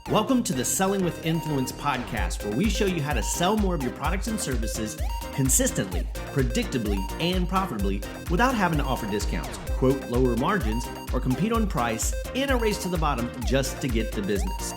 Welcome to the Selling with Influence podcast, where we show you how to sell more of your products and services consistently, predictably, and profitably without having to offer discounts, quote lower margins, or compete on price in a race to the bottom just to get the business.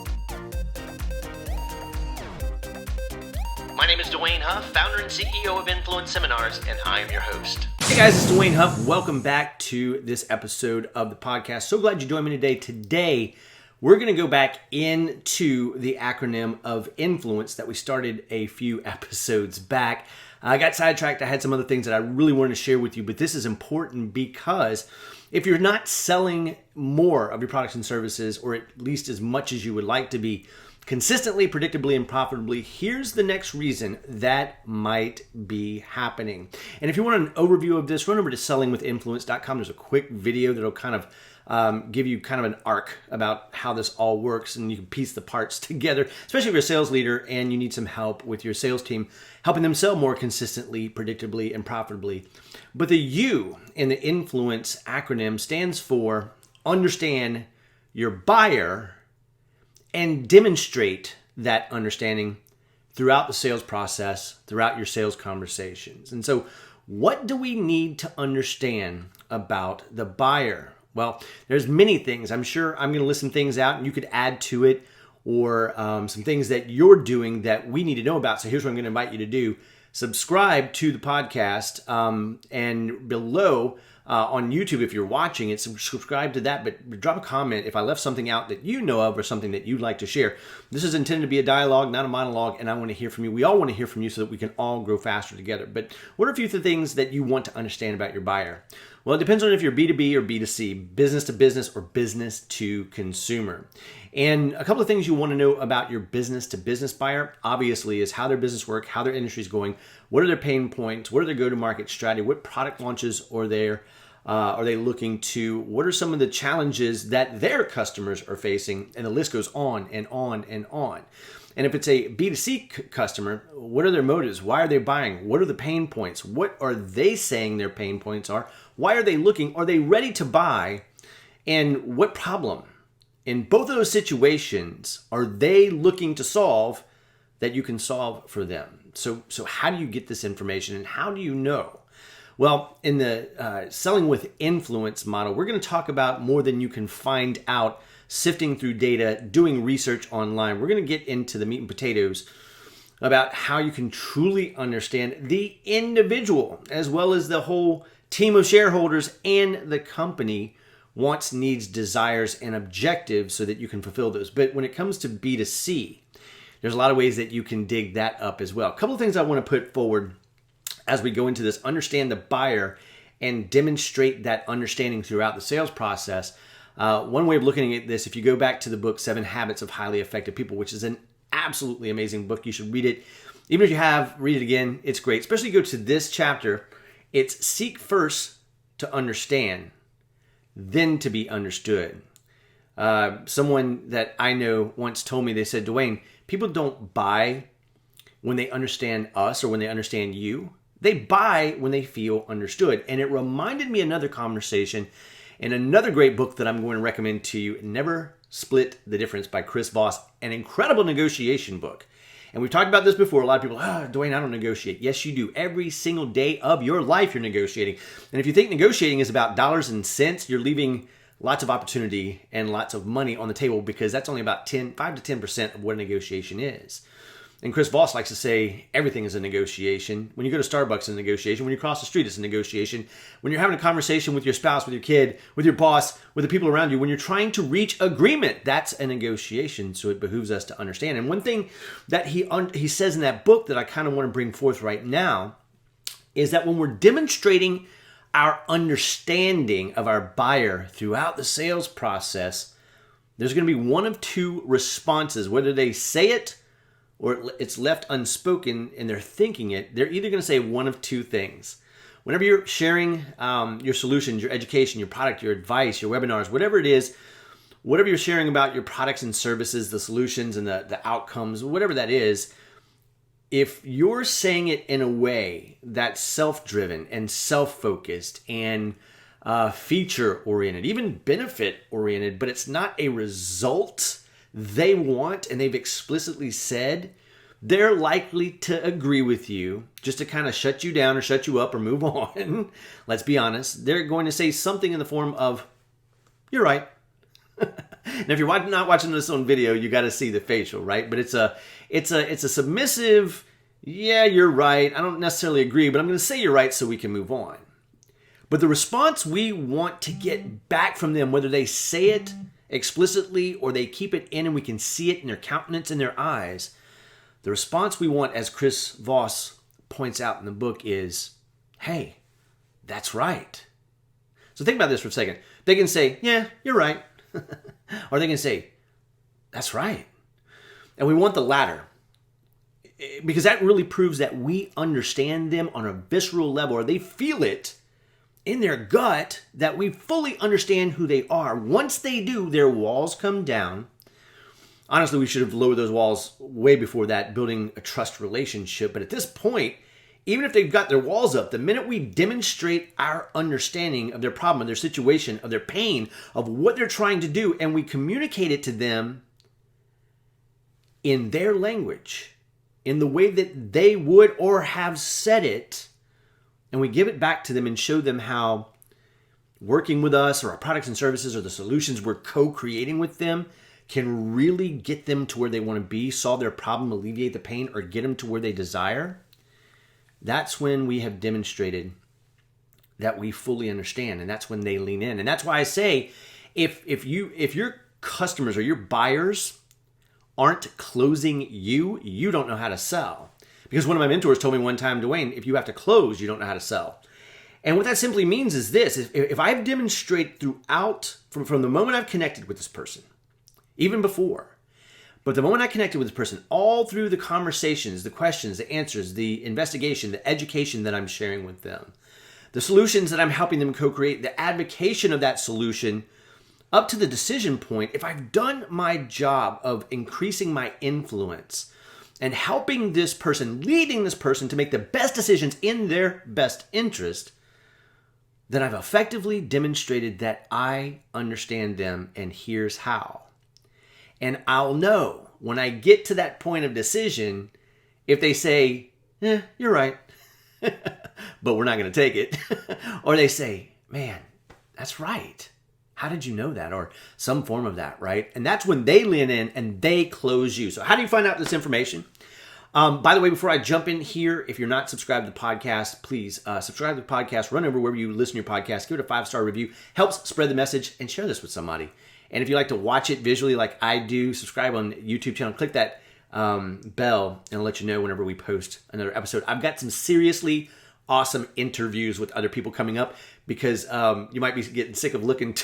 My name is Dwayne Huff, founder and CEO of Influence Seminars, and I am your host. Hey guys, it's Dwayne Huff. Welcome back to this episode of the podcast. So glad you joined me today. Today, we're going to go back into the acronym of influence that we started a few episodes back. I got sidetracked. I had some other things that I really wanted to share with you, but this is important because if you're not selling more of your products and services, or at least as much as you would like to be, consistently, predictably, and profitably, here's the next reason that might be happening. And if you want an overview of this, run over to sellingwithinfluence.com. There's a quick video that'll kind of give you kind of an arc about how this all works, and you can piece the parts together, especially if you're a sales leader and you need some help with your sales team, helping them sell more consistently, predictably, and profitably. But the U in the influence acronym stands for understand your buyer and demonstrate that understanding throughout the sales process, throughout your sales conversations. And so what do we need to understand about the buyer? Well, there's many things. I'm sure I'm going to list some things out and you could add to it, or some things that you're doing that we need to know about. So here's what I'm going to invite you to do. Subscribe to the podcast, and below on YouTube, if you're watching it, subscribe to that, but drop a comment if I left something out that you know of or something that you'd like to share. This is intended to be a dialogue, not a monologue, and I want to hear from you. We all want to hear from you so that we can all grow faster together. But what are a few of the things that you want to understand about your buyer? Well, it depends on if you're B2B or B2C, business to business or business to consumer. And a couple of things you want to know about your business to business buyer, obviously, is how their business work, how their industry is going, what are their pain points, what are their go-to-market strategy, what product launches are they looking to, what are some of the challenges that their customers are facing, and the list goes on and on and on. And if it's a B2C customer, what are their motives? Why are they buying? What are the pain points? What are they saying their pain points are? Why are they looking? Are they ready to buy? And what problem in both of those situations are they looking to solve that you can solve for them? So how do you get this information, and how do you know? Well, in the Selling with Influence model, we're going to talk about more than you can find out sifting through data, doing research online. We're going to get into the meat and potatoes about how you can truly understand the individual as well as the whole team of shareholders and the company wants, needs, desires, and objectives so that you can fulfill those. But when it comes to B2C, there's a lot of ways that you can dig that up as well. A couple of things I want to put forward as we go into this: understand the buyer and demonstrate that understanding throughout the sales process. One way of looking at this, if you go back to the book 7 Habits of Highly Effective People, which is an absolutely amazing book, you should read it. Even if you have, read it again. It's great. Especially go to this chapter. It's seek first to understand, then to be understood. Someone that I know once told me, they said, Dwayne, people don't buy when they understand us or when they understand you. They buy when they feel understood. And it reminded me another conversation in another great book that I'm going to recommend to you, Never Split the Difference by Chris Voss, an incredible negotiation book. And we've talked about this before. A lot of people, Dwayne, I don't negotiate. Yes, you do. Every single day of your life, you're negotiating. And if you think negotiating is about dollars and cents, you're leaving lots of opportunity and lots of money on the table, because that's only about 5 to 10% of what a negotiation is. And Chris Voss likes to say everything is a negotiation. When you go to Starbucks, it's a negotiation. When you cross the street, it's a negotiation. When you're having a conversation with your spouse, with your kid, with your boss, with the people around you, when you're trying to reach agreement, that's a negotiation. So it behooves us to understand. And one thing that he says in that book that I kind of want to bring forth right now is that when we're demonstrating our understanding of our buyer throughout the sales process, there's going to be one of two responses. Whether they say it or it's left unspoken and they're thinking it, they're either going to say one of two things. Whenever you're sharing your solutions, your education, your product, your advice, your webinars, whatever it is, whatever you're sharing about your products and services, the solutions and the outcomes, whatever that is, if you're saying it in a way that's self-driven and self-focused and feature-oriented, even benefit-oriented, but it's not a result they want and they've explicitly said, they're likely to agree with you just to kind of shut you down or shut you up or move on. Let's be honest. They're going to say something in the form of, you're right. Now, if you're not watching this on video, you got to see the facial, right? But it's a submissive, yeah, you're right. I don't necessarily agree, but I'm going to say you're right so we can move on. But the response we want to get back from them, whether they say it explicitly or they keep it in and we can see it in their countenance and their eyes, the response we want, as Chris Voss points out in the book, is, hey, that's right. So think about this for a second. They can say, yeah, you're right. Or they can say, that's right. And we want the latter, because that really proves that we understand them on a visceral level, or they feel it in their gut that we fully understand who they are. Once they do, their walls come down. Honestly, we should have lowered those walls way before that, building a trust relationship. But at this point, even if they've got their walls up, the minute we demonstrate our understanding of their problem, of their situation, of their pain, of what they're trying to do, and we communicate it to them in their language, in the way that they would or have said it, and we give it back to them and show them how working with us or our products and services or the solutions we're co-creating with them can really get them to where they want to be, solve their problem, alleviate the pain, or get them to where they desire, that's when we have demonstrated that we fully understand, and that's when they lean in. And that's why I say, if your customers or your buyers aren't closing you, you don't know how to sell. Because one of my mentors told me one time, Dwayne, if you have to close, you don't know how to sell. And what that simply means is this: if I've demonstrated throughout, from the moment I've connected with this person, even before, but the moment I connected with this person, all through the conversations, the questions, the answers, the investigation, the education that I'm sharing with them, the solutions that I'm helping them co-create, the advocation of that solution, up to the decision point, if I've done my job of increasing my influence and helping this person, leading this person to make the best decisions in their best interest, then I've effectively demonstrated that I understand them, and here's how. And I'll know when I get to that point of decision, if they say, you're right, but we're not going to take it. Or they say, man, that's right. How did you know that? Or some form of that, right? And that's when they lean in and they close you. So how do you find out this information? By the way, before I jump in here, if you're not subscribed to the podcast, please subscribe to the podcast. Run over wherever you listen to your podcast. Give it a 5-star review. Helps spread the message, and share this with somebody. And if you like to watch it visually like I do, subscribe on the YouTube channel. Click that bell, and I'll let you know whenever we post another episode. I've got some seriously awesome interviews with other people coming up, because you might be getting sick of looking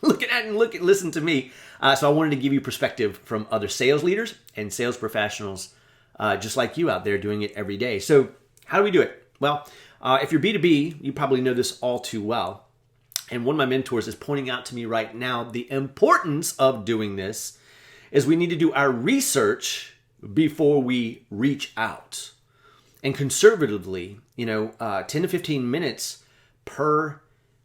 at and listen to me. So I wanted to give you perspective from other sales leaders and sales professionals just like you out there doing it every day. So how do we do it? Well, if you're B2B, you probably know this all too well. And one of my mentors is pointing out to me right now the importance of doing this is we need to do our research before we reach out. And conservatively, 10 to 15 minutes per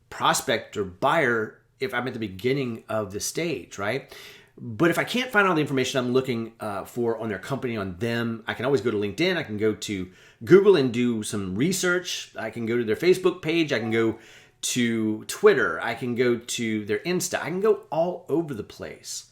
prospect or buyer if I'm at the beginning of the stage, right? But if I can't find all the information I'm looking for on their company, on them, I can always go to LinkedIn. I can go to Google and do some research. I can go to their Facebook page. I can go to Twitter. I can go to their Insta. I can go all over the place.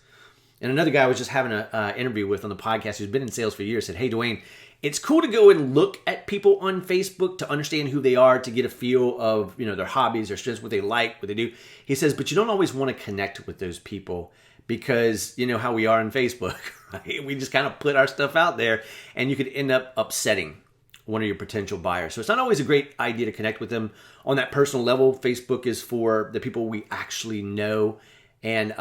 And another guy I was just having an interview with on the podcast who's been in sales for years said, hey, Dwayne, it's cool to go and look at people on Facebook to understand who they are, to get a feel of their hobbies, their strengths, what they like, what they do. He says, but you don't always want to connect with those people, because you know how we are on Facebook, right? We just kind of put our stuff out there, and you could end up upsetting one of your potential buyers. So it's not always a great idea to connect with them on that personal level. Facebook is for the people we actually know and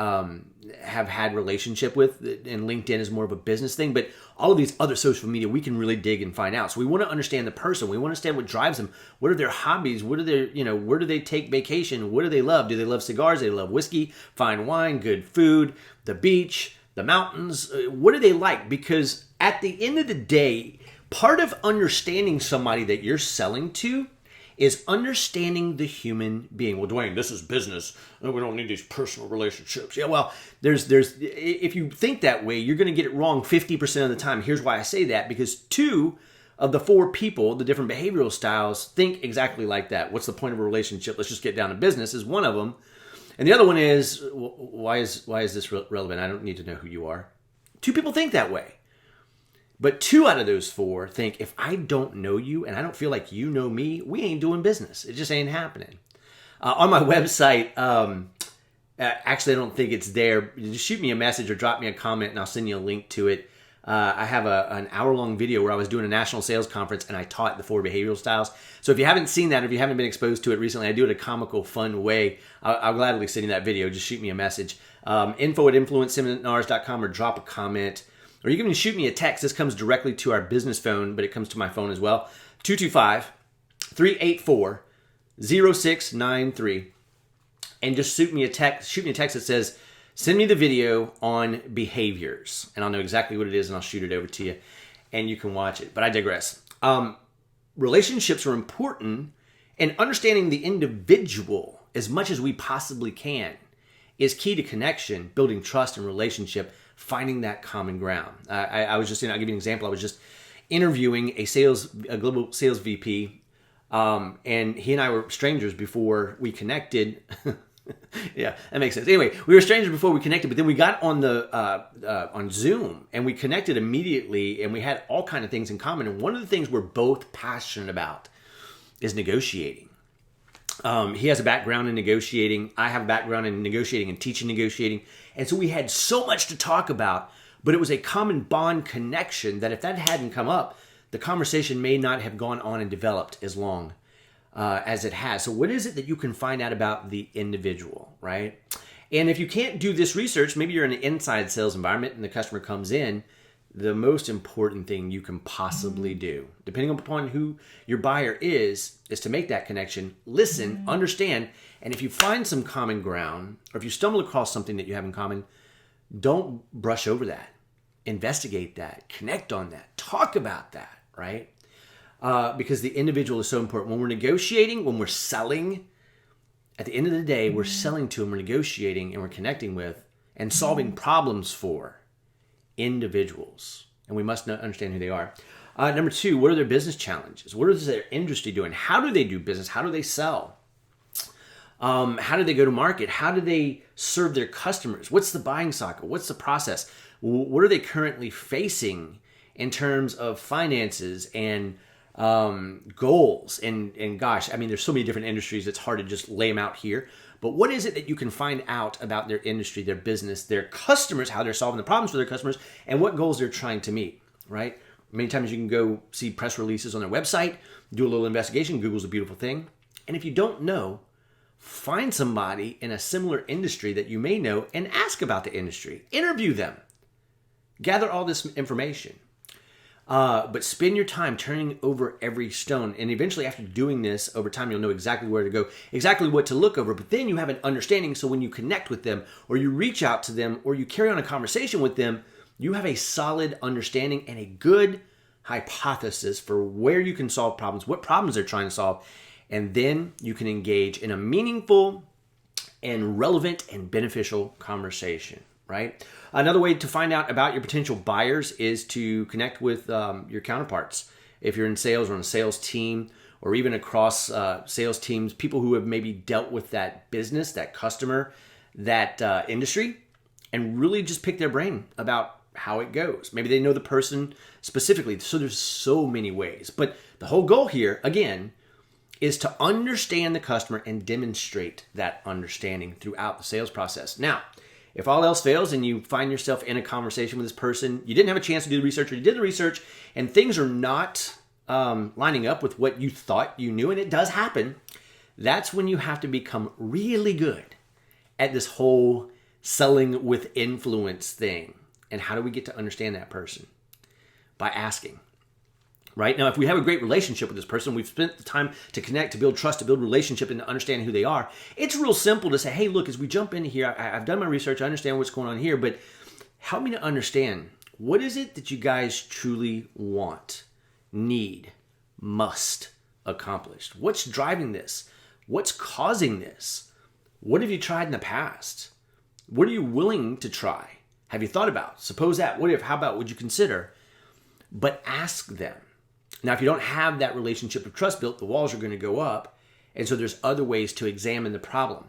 have had relationship with, and LinkedIn is more of a business thing. But all of these other social media, we can really dig and find out. So we want to understand the person. We want to understand what drives them. What are their hobbies? What are their, where do they take vacation? What do they love? Do they love cigars? Do they love whiskey, fine wine, good food, the beach, the mountains? What do they like? Because at the end of the day, part of understanding somebody that you're selling to is understanding the human being. Well, Dwayne, this is business. We don't need these personal relationships. Yeah, well, if you think that way, you're going to get it wrong 50% of the time. Here's why I say that, because 2 of the 4 people, the different behavioral styles, think exactly like that. What's the point of a relationship? Let's just get down to business is one of them. And the other one is, why is this relevant? I don't need to know who you are. 2 people think that way. But 2 out of those 4 think, if I don't know you and I don't feel like you know me, we ain't doing business. It just ain't happening. On my website, actually, I don't think it's there. Just shoot me a message or drop me a comment and I'll send you a link to it. I have an hour-long video where I was doing a national sales conference and I taught the 4 behavioral styles. So if you haven't seen that, or if you haven't been exposed to it recently, I do it a comical, fun way. I'll gladly send you that video. Just shoot me a message. info@influenceseminars.com, or drop a comment. Or you can even shoot me a text. This comes directly to our business phone, but it comes to my phone as well. 225-384-0693. And just shoot me a text that says, send me the video on behaviors. And I'll know exactly what it is and I'll shoot it over to you. And you can watch it. But I digress. Relationships are important, and understanding the individual as much as we possibly can is key to connection, building trust and relationship, finding that common ground. I'll give you an example. I was just interviewing a global sales VP, and he and I were strangers before we connected. Yeah, that makes sense. Anyway, we were strangers before we connected, but then we got on on Zoom and we connected immediately, and we had all kinds of things in common. And one of the things we're both passionate about is negotiating. He has a background in negotiating. I have a background in negotiating and teaching negotiating. And so we had so much to talk about, but it was a common bond connection that if that hadn't come up, the conversation may not have gone on and developed as long as it has. So what is it that you can find out about the individual, right? And if you can't do this research, maybe you're in an inside sales environment and the customer comes in, the most important thing you can possibly do, depending upon who your buyer is to make that connection, listen, understand, and if you find some common ground, or if you stumble across something that you have in common, don't brush over that. Investigate that, connect on that, talk about that, right? Because the individual is so important. When we're negotiating, when we're selling, at the end of the day, we're selling to and we're negotiating and we're connecting with and solving problems for individuals. And we must understand who they are. Number 2, what are their business challenges? What is their industry doing? How do they do business? How do they sell? How do they go to market? How do they serve their customers? What's the buying cycle? What's the process? What are they currently facing in terms of finances and goals? And gosh, I mean, there's so many different industries. It's hard to just lay them out here. But what is it that you can find out about their industry, their business, their customers, how they're solving the problems for their customers, and what goals they're trying to meet, right? Many times you can go see press releases on their website, do a little investigation. Google's a beautiful thing. And if you don't know, find somebody in a similar industry that you may know and ask about the industry. Interview them. Gather all this information. But spend your time turning over every stone. And eventually, after doing this over time, you'll know exactly where to go, exactly what to look over. But then you have an understanding. So when you connect with them, or you reach out to them, or you carry on a conversation with them, you have a solid understanding and a good hypothesis for where you can solve problems, what problems they're trying to solve. And then you can engage in a meaningful and relevant and beneficial conversation, right? Another way to find out about your potential buyers is to connect with your counterparts. If you're in sales or on a sales team, or even across sales teams, people who have maybe dealt with that business, that customer, that industry, and really just pick their brain about how it goes. Maybe they know the person specifically. So there's so many ways. But the whole goal here, again, is to understand the customer and demonstrate that understanding throughout the sales process. Now, if all else fails and you find yourself in a conversation with this person, you didn't have a chance to do the research, or you did the research and things are not lining up with what you thought you knew, and it does happen, that's when you have to become really good at this whole selling with influence thing. And how do we get to understand that person? By asking. Right? Now, if we have a great relationship with this person, we've spent the time to connect, to build trust, to build relationship, and to understand who they are, it's real simple to say, hey, look, as we jump into here, I've done my research, I understand what's going on here, but help me to understand, what is it that you guys truly want, need, must, accomplished? What's driving this? What's causing this? What have you tried in the past? What are you willing to try? Have you thought about? Suppose that. What if? How about? Would you consider? But ask them. Now, if you don't have that relationship of trust built, the walls are going to go up. And so there's other ways to examine the problem.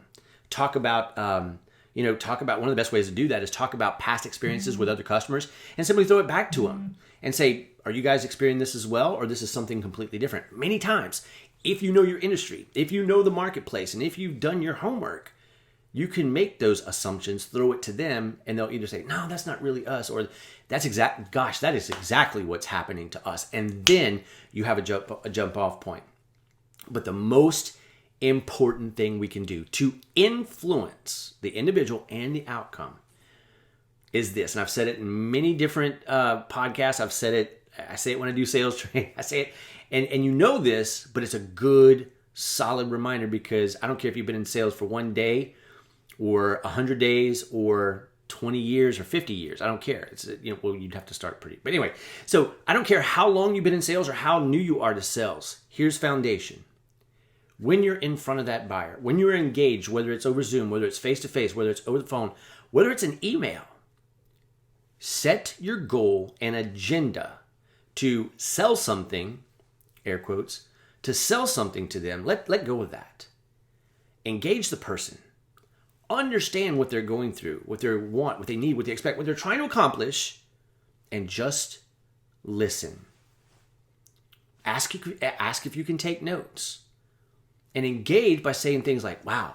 Talk about one of the best ways to do that is talk about past experiences with other customers and simply throw it back to them and say, are you guys experiencing this as well? Or this is something completely different? Many times, if you know your industry, if you know the marketplace, and if you've done your homework, you can make those assumptions, throw it to them, and they'll either say, no, that's not really us, or that is exactly what's happening to us. And then you have a jump off point. But the most important thing we can do to influence the individual and the outcome is this. And I've said it in many different podcasts. I say it when I do sales training. I say it, and you know this, but it's a good, solid reminder, because I don't care if you've been in sales for one day or 100 days or 20 years or 50 years. I don't care. It's, you'd have to start pretty. But anyway, so I don't care how long you've been in sales or how new you are to sales. Here's foundation. When you're in front of that buyer, when you're engaged, whether it's over Zoom, whether it's face-to-face, whether it's over the phone, whether it's an email, set your goal and agenda to sell something, air quotes, to sell something to them. Let go of that. Engage the person. Understand what they're going through, what they want, what they need, what they expect, what they're trying to accomplish, and just listen. Ask if you can take notes. And engage by saying things like, wow,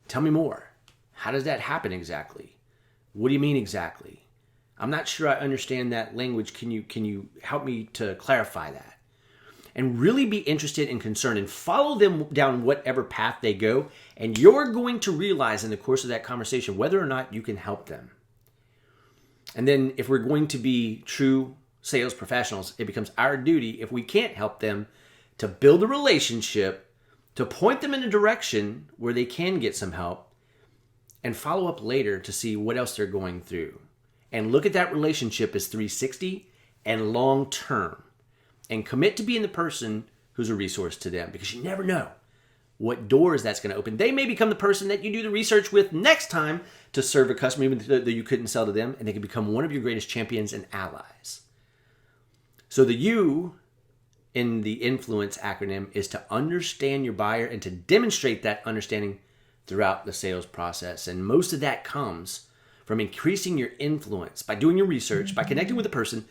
tell me more. How does that happen exactly? What do you mean exactly? I'm not sure I understand that language. Can you help me to clarify that? And really be interested and concerned and follow them down whatever path they go. And you're going to realize in the course of that conversation whether or not you can help them. And then if we're going to be true sales professionals, it becomes our duty, if we can't help them, to build a relationship, to point them in a direction where they can get some help, and follow up later to see what else they're going through. And look at that relationship as 360 and long term. And commit to being the person who's a resource to them, because you never know what doors that's going to open. They may become the person that you do the research with next time to serve a customer, even though you couldn't sell to them, and they can become one of your greatest champions and allies. So the U in the influence acronym is to understand your buyer and to demonstrate that understanding throughout the sales process. And most of that comes from increasing your influence by doing your research, by connecting with the person,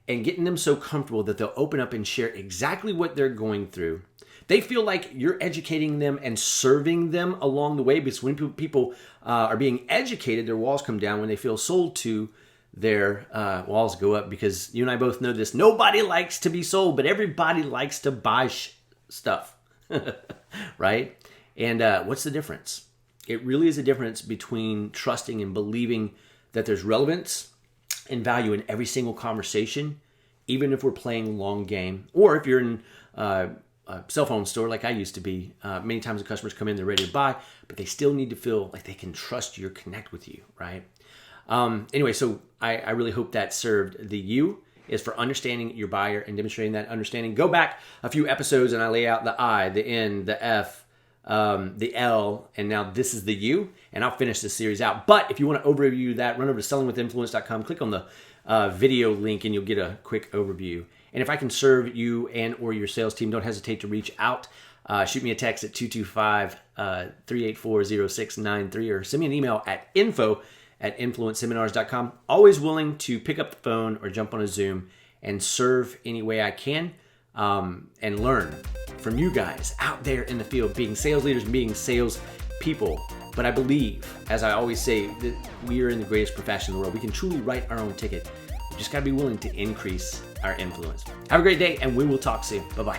and getting them so comfortable that they'll open up and share exactly what they're going through. They feel like you're educating them and serving them along the way, because when people are being educated, their walls come down. When they feel sold to, their walls go up, because you and I both know this. Nobody likes to be sold, but everybody likes to buy stuff, right? And what's the difference? It really is a difference between trusting and believing that there's relevance and value in every single conversation, even if we're playing long game, or if you're in a cell phone store like I used to be. Many times the customers come in, they're ready to buy, but they still need to feel like they can trust you or connect with you, right? Anyway, so I really hope that served. The U is for understanding your buyer and demonstrating that understanding. Go back a few episodes and I lay out the I, the N, the F, the L, and now this is the U, and I'll finish this series out. But if you want to overview that, run over to sellingwithinfluence.com, click on the video link, and you'll get a quick overview. And if I can serve you and or your sales team, don't hesitate to reach out. Shoot me a text at 225-384-0693, or send me an email at info@influenceseminars.com. Always willing to pick up the phone or jump on a Zoom and serve any way I can, and learn from you guys out there in the field, being sales leaders and being sales people. But I believe, as I always say, that we are in the greatest profession in the world. We can truly write our own ticket. We just got to be willing to increase our influence. Have a great day, and we will talk soon. Bye-bye.